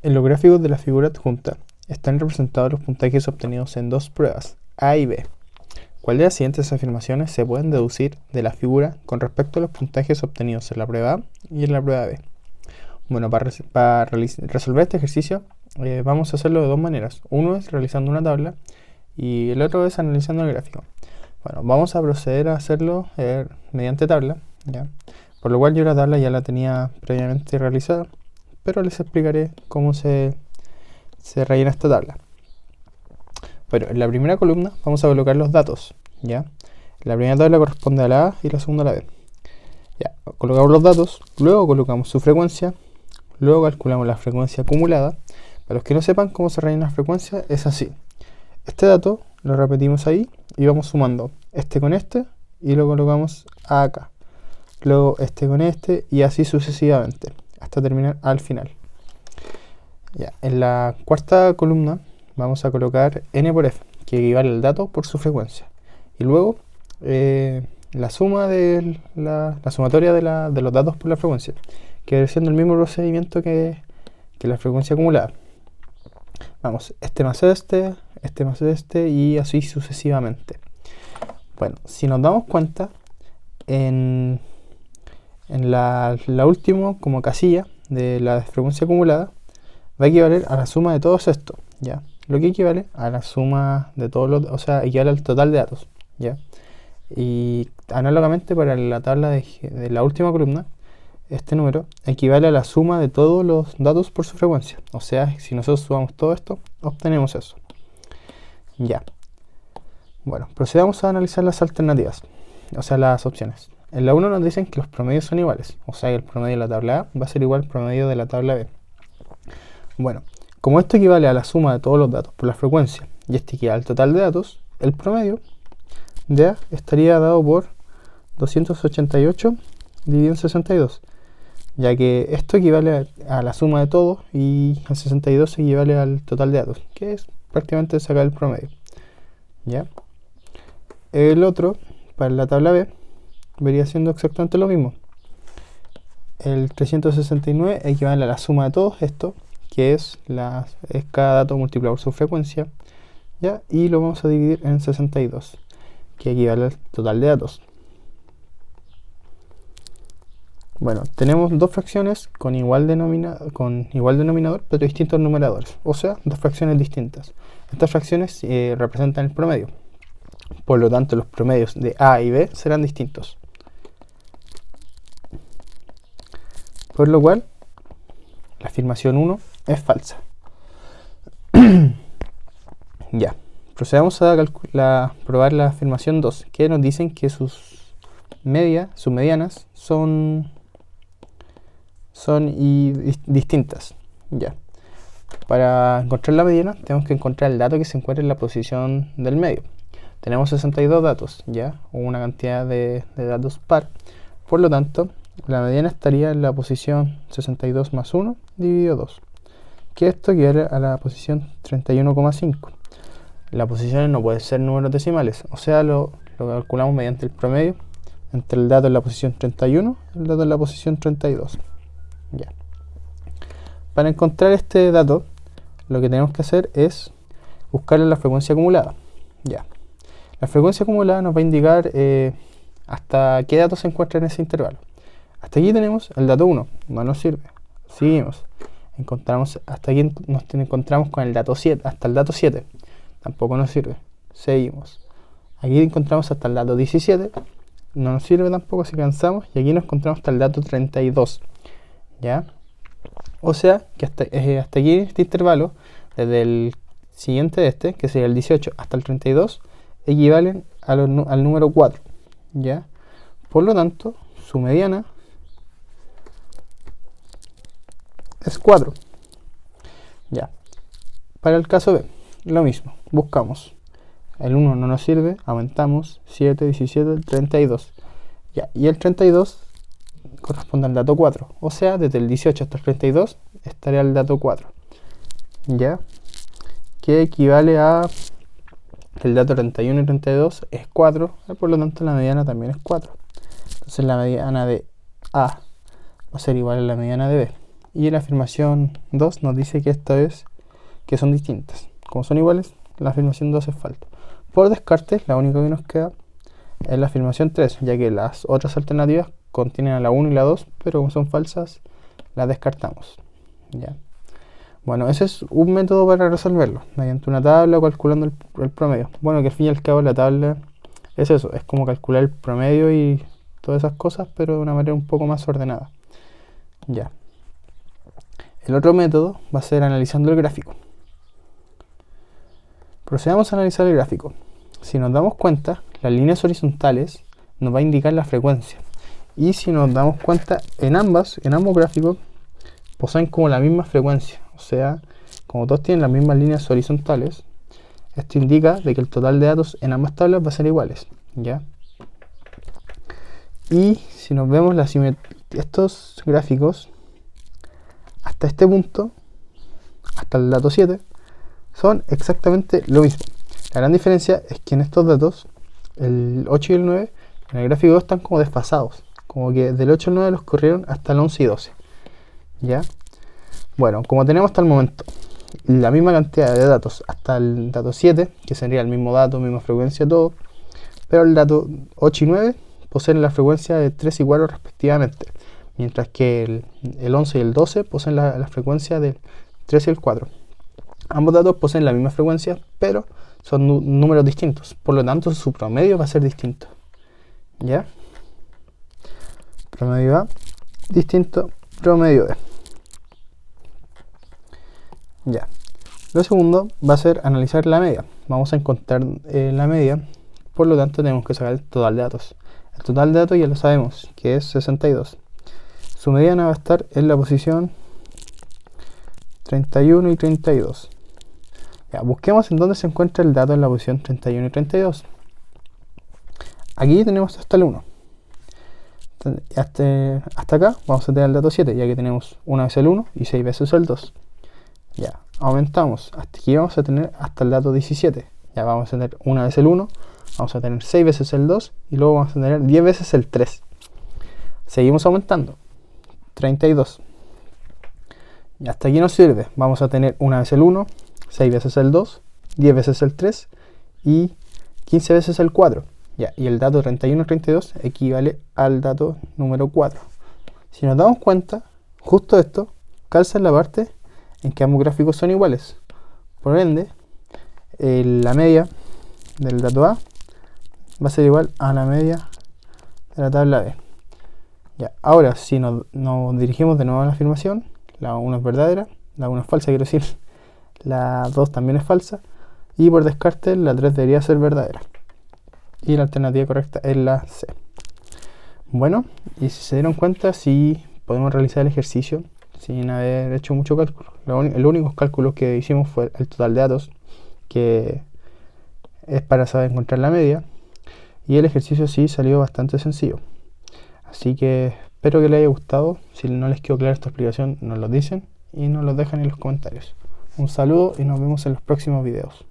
En los gráficos de la figura adjunta están representados los puntajes obtenidos en dos pruebas, A y B. ¿Cuál de las siguientes afirmaciones se pueden deducir de la figura con respecto a los puntajes obtenidos en la prueba A y en la prueba B? Bueno, para resolver este ejercicio vamos a hacerlo de dos maneras. Uno es realizando una tabla y el otro es analizando el gráfico. Bueno, vamos a proceder a hacerlo mediante tabla, ¿ya? Por lo cual yo la tabla ya la tenía previamente realizada, pero les explicaré cómo se rellena esta tabla. Bueno, en la primera columna vamos a colocar los datos, ¿ya? La primera tabla corresponde a la A y la segunda a la B. Ya, colocamos los datos, luego colocamos su frecuencia, luego calculamos la frecuencia acumulada. Para los que no sepan cómo se rellena la frecuencia, es así. Este dato lo repetimos ahí y vamos sumando este con este y lo colocamos acá. Luego este con este y así sucesivamente hasta terminar al final. Ya, en la cuarta columna vamos a colocar n por f, que equivale al dato por su frecuencia. Y luego la suma de la sumatoria de los datos por la frecuencia, que viene siendo el mismo procedimiento que la frecuencia acumulada. Vamos, este más este y así sucesivamente. Bueno, si nos damos cuenta, en la última como casilla de la frecuencia acumulada va a equivaler a la suma de todos estos, ¿ya? Lo que equivale a la suma de todos los, o sea, equivale al total de datos, ¿ya? Y análogamente para la tabla de la última columna, este número equivale a la suma de todos los datos por su frecuencia. O sea, si nosotros sumamos todo esto, obtenemos eso. Ya. Bueno, procedamos a analizar las alternativas, o sea, las opciones. En la 1 nos dicen que los promedios son iguales, o sea que el promedio de la tabla A va a ser igual al promedio de la tabla B. Bueno, como esto equivale a la suma de todos los datos por la frecuencia y este equivale al total de datos, el promedio de A estaría dado por 288 dividido en 62, ya que esto equivale a la suma de todo y el 62 equivale al total de datos, que es prácticamente sacar el promedio, ¿ya? El otro, para la tabla B, vería siendo exactamente lo mismo. El 369 equivale a la suma de todos esto, que es cada dato multiplicado por su frecuencia, ¿ya? Y lo vamos a dividir en 62, que equivale al total de datos. Bueno, tenemos dos fracciones con igual denominador, pero distintos numeradores, o sea, dos fracciones distintas. Estas fracciones representan el promedio. Por lo tanto, los promedios de A y B serán distintos. Por lo cual, la afirmación 1 es falsa. Ya, procedamos a probar la afirmación 2, que nos dicen que sus medianas son distintas. Ya. Para encontrar la mediana tenemos que encontrar el dato que se encuentra en la posición del medio. Tenemos 62 datos, ya, o una cantidad de datos par. Por lo tanto, la mediana estaría en la posición 62 más 1 dividido 2, que esto equivale a la posición 31,5. Las posiciones no pueden ser números decimales, o sea, lo calculamos mediante el promedio entre el dato en la posición 31 y el dato en la posición 32. Ya. Para encontrar este dato, lo que tenemos que hacer es buscarle la frecuencia acumulada. Ya. La frecuencia acumulada nos va a indicar hasta qué dato se encuentra en ese intervalo. Hasta aquí tenemos el dato 1, no nos sirve. Seguimos. Hasta aquí nos encontramos con el dato 7, hasta el dato 7. Tampoco nos sirve. Seguimos. Aquí encontramos hasta el dato 17. No nos sirve tampoco si cansamos. Y aquí nos encontramos hasta el dato 32. ¿Ya? O sea que hasta aquí en este intervalo, desde el siguiente de este, que sería el 18 hasta el 32, equivalen al número 4. ¿Ya? Por lo tanto, su mediana es 4. Ya. Para el caso B, lo mismo. Buscamos. El 1 no nos sirve, aumentamos 7, 17, 32. Ya. Y el 32 corresponde al dato 4. O sea, desde el 18 hasta el 32 estaría el dato 4. ¿Ya? Que equivale a el dato 31 y 32 es 4. Por lo tanto, la mediana también es 4. Entonces, la mediana de A va a ser igual a la mediana de B. y la afirmación 2 nos dice que esta es que son distintas. Como son iguales, la afirmación 2 es falsa. Por descarte, la única que nos queda es la afirmación 3, ya que las otras alternativas contienen a la 1 y la 2, pero como son falsas, las descartamos. ¿Ya? Bueno, ese es un método para resolverlo, mediante una tabla o calculando el promedio. Bueno, que al fin y al cabo la tabla es eso, es como calcular el promedio y todas esas cosas, pero de una manera un poco más ordenada. Ya. El otro método va a ser analizando el gráfico. Procedamos a analizar el gráfico. Si nos damos cuenta, las líneas horizontales nos va a indicar la frecuencia. Y si nos damos cuenta, en ambos gráficos poseen como la misma frecuencia. O sea, como todos tienen las mismas líneas horizontales, esto indica de que el total de datos en ambas tablas va a ser iguales. ¿Ya? Y si nos vemos estos gráficos, hasta este punto, hasta el dato 7, son exactamente lo mismo. La gran diferencia es que en estos datos, el 8 y el 9, en el gráfico están como desfasados. Como que del 8 al 9 los corrieron hasta el 11 y 12. ¿Ya? Bueno, como tenemos hasta el momento la misma cantidad de datos hasta el dato 7, que sería el mismo dato, misma frecuencia, todo, pero el dato 8 y 9 poseen la frecuencia de 3 y 4 respectivamente, mientras que el 11 y el 12 poseen la frecuencia del 3 y el 4. Ambos datos poseen la misma frecuencia, pero son números distintos, por lo tanto su promedio va a ser distinto. ¿Ya? Promedio A, distinto, promedio B. Ya. Lo segundo va a ser analizar la media. Vamos a encontrar la media, por lo tanto tenemos que sacar el total de datos. El total de datos ya lo sabemos, que es 62. Su mediana va a estar en la posición 31 y 32. Ya, busquemos en dónde se encuentra el dato en la posición 31 y 32. Aquí tenemos hasta el 1. Hasta acá vamos a tener el dato 7, ya que tenemos una vez el 1 y 6 veces el 2. Ya, aumentamos. Hasta aquí vamos a tener hasta el dato 17. Ya vamos a tener una vez el 1, vamos a tener 6 veces el 2 y luego vamos a tener 10 veces el 3. Seguimos aumentando. 32. Y hasta aquí nos sirve. Vamos a tener una vez el 1, 6 veces el 2, 10 veces el 3 y 15 veces el 4. Ya, y el dato 31 y 32 equivale al dato número 4. Si nos damos cuenta, justo esto calza en la parte en que ambos gráficos son iguales. Por ende, la media del dato A va a ser igual a la media de la tabla B. Ya, ahora, si nos dirigimos de nuevo a la afirmación, la 1 es verdadera, la 1 es falsa, quiero decir, la 2 también es falsa, y por descarte la 3 debería ser verdadera. Y la alternativa correcta es la C. Bueno, y si se dieron cuenta, sí podemos realizar el ejercicio sin haber hecho mucho cálculo. El único cálculo que hicimos fue el total de datos, que es para saber encontrar la media, y el ejercicio sí salió bastante sencillo. Así que espero que les haya gustado. Si no les quedó clara esta explicación, nos lo dicen y nos lo dejan en los comentarios. Un saludo y nos vemos en los próximos videos.